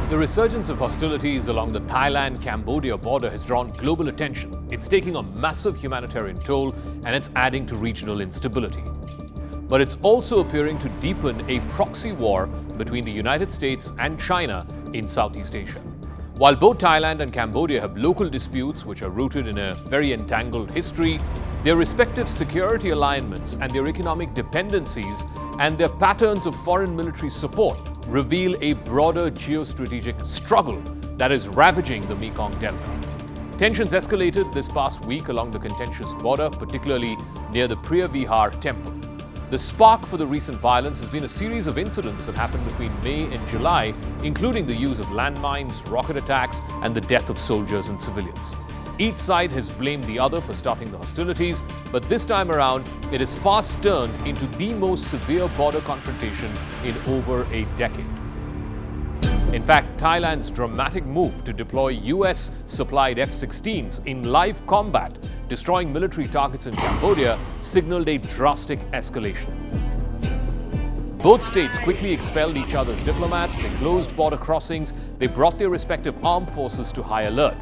The resurgence of hostilities along the Thailand-Cambodia border has drawn global attention. It's taking a massive humanitarian toll and it's adding to regional instability. But it's also appearing to deepen a proxy war between the United States and China in Southeast Asia. While both Thailand and Cambodia have local disputes which are rooted in a very entangled history, their respective security alignments and their economic dependencies and their patterns of foreign military support reveal a broader geostrategic struggle that is ravaging the Mekong Delta. Tensions escalated this past week along the contentious border, particularly near the Priya Vihar temple. The spark for the recent violence has been a series of incidents that happened between May and July, including the use of landmines, rocket attacks, and the death of soldiers and civilians. Each side has blamed the other for starting the hostilities, but this time around, it has fast turned into the most severe border confrontation in over a decade. In fact, Thailand's dramatic move to deploy US-supplied F-16s in live combat, destroying military targets in Cambodia, signaled a drastic escalation. Both states quickly expelled each other's diplomats, they closed border crossings, they brought their respective armed forces to high alert.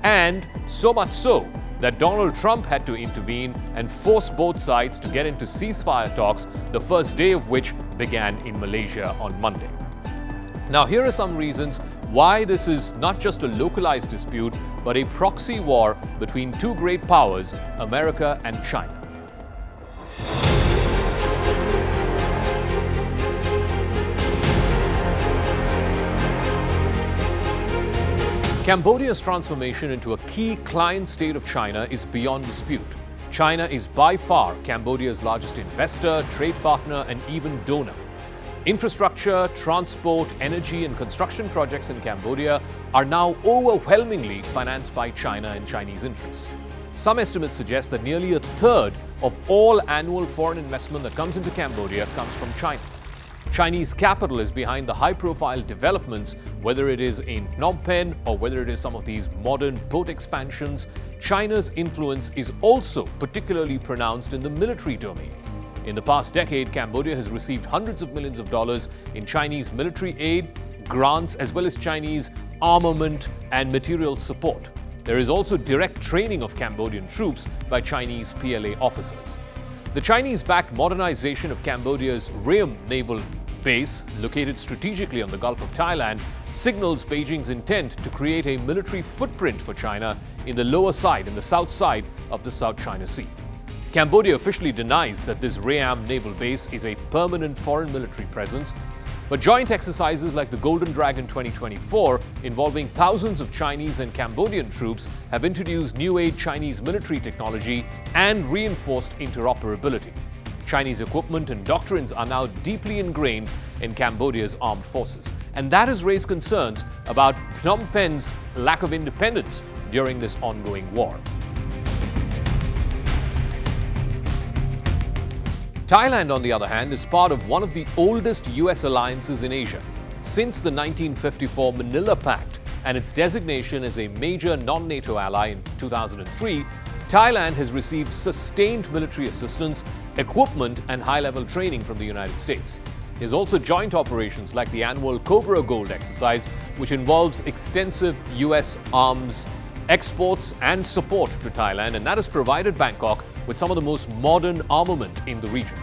And so much so that Donald Trump had to intervene and force both sides to get into ceasefire talks, the first day of which began in Malaysia on Monday. Now, here are some reasons why this is not just a localized dispute, but a proxy war between two great powers, America and China. Cambodia's transformation into a key client state of China is beyond dispute. China is by far Cambodia's largest investor, trade partner, and even donor. Infrastructure, transport, energy, and construction projects in Cambodia are now overwhelmingly financed by China and Chinese interests. Some estimates suggest that nearly a third of all annual foreign investment that comes into Cambodia comes from China. Chinese capital is behind the high-profile developments, whether it is in Phnom Penh or whether it is some of these modern port expansions. China's influence is also particularly pronounced in the military domain. In the past decade, Cambodia has received hundreds of millions of dollars in Chinese military aid, grants, as well as Chinese armament and material support. There is also direct training of Cambodian troops by Chinese PLA officers. The Chinese-backed modernization of Cambodia's Ream naval base, located strategically on the Gulf of Thailand, signals Beijing's intent to create a military footprint for China in the lower side, in the south side of the South China Sea. Cambodia officially denies that this Ream naval base is a permanent foreign military presence, but joint exercises like the Golden Dragon 2024, involving thousands of Chinese and Cambodian troops, have introduced new-age Chinese military technology and reinforced interoperability. Chinese equipment and doctrines are now deeply ingrained in Cambodia's armed forces, and that has raised concerns about Phnom Penh's lack of independence during this ongoing war. Thailand, on the other hand, is part of one of the oldest US alliances in Asia. Since the 1954 Manila Pact and its designation as a major non-NATO ally in 2003, Thailand has received sustained military assistance, equipment, and high-level training from the United States. There's also joint operations like the annual Cobra Gold exercise, which involves extensive US arms exports and support to Thailand, and that has provided Bangkok with some of the most modern armament in the region.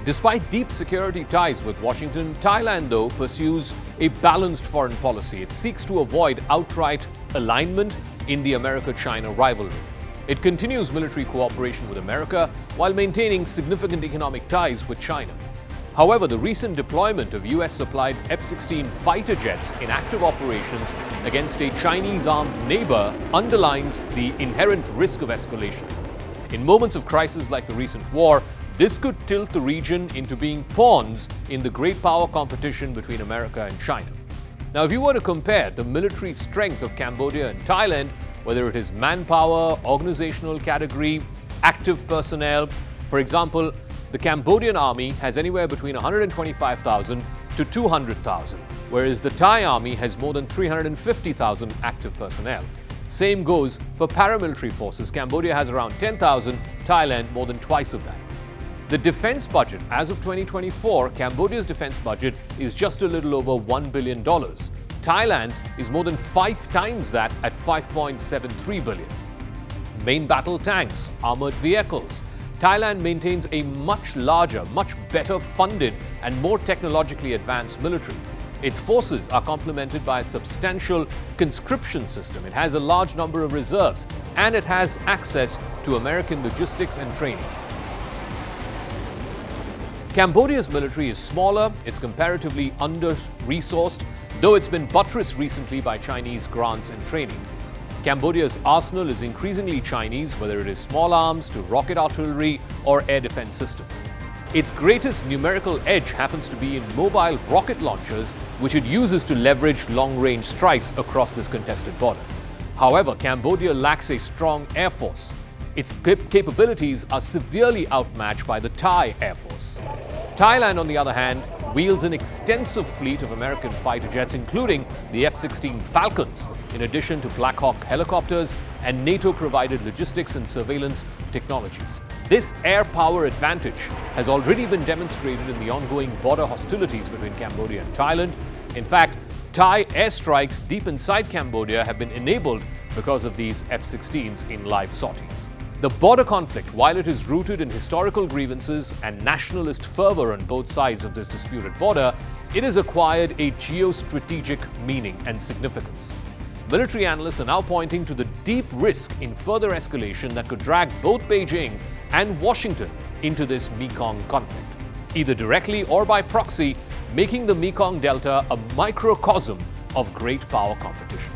Despite deep security ties with Washington, Thailand, though, pursues a balanced foreign policy. It seeks to avoid outright alignment in the America-China rivalry. It continues military cooperation with America while maintaining significant economic ties with China. However, the recent deployment of US-supplied F-16 fighter jets in active operations against a Chinese-armed neighbor underlines the inherent risk of escalation. In moments of crisis like the recent war, this could tilt the region into being pawns in the great power competition between America and China. Now, if you were to compare the military strength of Cambodia and Thailand, whether it is manpower, organizational category, active personnel, for example, the Cambodian army has anywhere between 125,000 to 200,000, whereas the Thai army has more than 350,000 active personnel. Same goes for paramilitary forces. Cambodia has around 10,000, Thailand more than twice of that. The defense budget, as of 2024, Cambodia's defense budget is just a little over $1 billion. Thailand's is more than 5 times that at $5.73 billion. Main battle tanks, armored vehicles. Thailand maintains a much larger, much better funded and more technologically advanced military. Its forces are complemented by a substantial conscription system. It has a large number of reserves, and it has access to American logistics and training. Cambodia's military is smaller, it's comparatively under-resourced, though it's been buttressed recently by Chinese grants and training. Cambodia's arsenal is increasingly Chinese, whether it is small arms to rocket artillery or air defense systems. Its greatest numerical edge happens to be in mobile rocket launchers, which it uses to leverage long-range strikes across this contested border. However, Cambodia lacks a strong air force. Its capabilities are severely outmatched by the Thai Air Force. Thailand, on the other hand, wields an extensive fleet of American fighter jets, including the F-16 Falcons, in addition to Black Hawk helicopters and NATO-provided logistics and surveillance technologies. This air power advantage has already been demonstrated in the ongoing border hostilities between Cambodia and Thailand. In fact, Thai airstrikes deep inside Cambodia have been enabled because of these F-16s in live sorties. The border conflict, while it is rooted in historical grievances and nationalist fervor on both sides of this disputed border, it has acquired a geostrategic meaning and significance. Military analysts are now pointing to the deep risk in further escalation that could drag both Beijing and Washington into this Mekong conflict, either directly or by proxy, making the Mekong Delta a microcosm of great power competition.